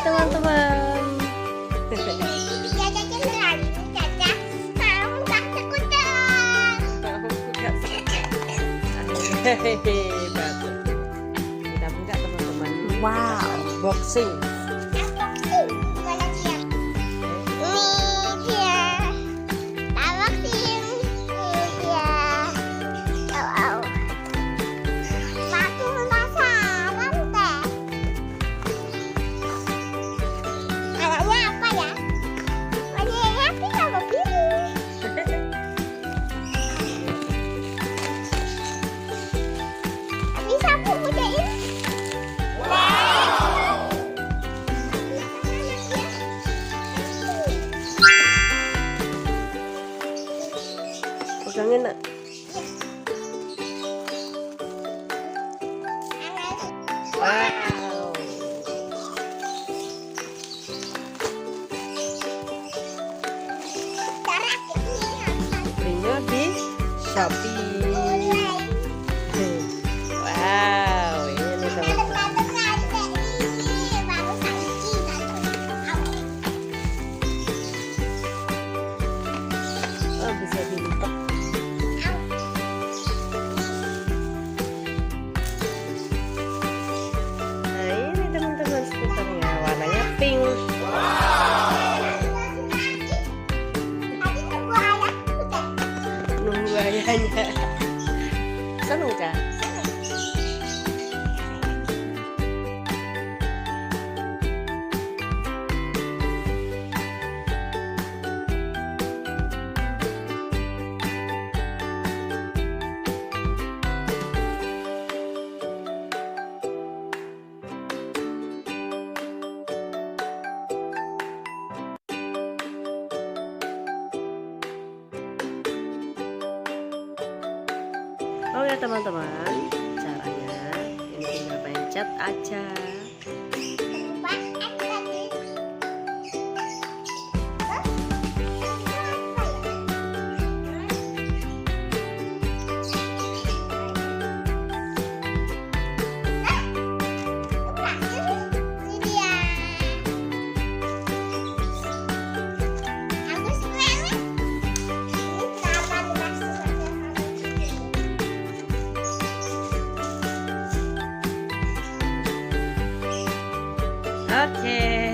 teman-teman. Jajakin lagi, caca. Kamu tak sekuter. Hebat. Kita buka teman-teman. Wow. Unboxing. Unboxing. Mana dia? Ini dia. Unboxing. Ini dia. Wow. Satu penasaran teh. Warnanya apa ya? Warnanya pink apa biru? Bisa aku bukain? Pegangin nak. Wow. Belinya di Shopee. Wow, ini nih teman-teman. Oh, bisa dilipat. Nah, ini teman-teman stikernya, warnanya pink. Nunggu ayahnya. Seneng Kak? Oh ya teman-teman, caranya ini tinggal pencet aja. Oke.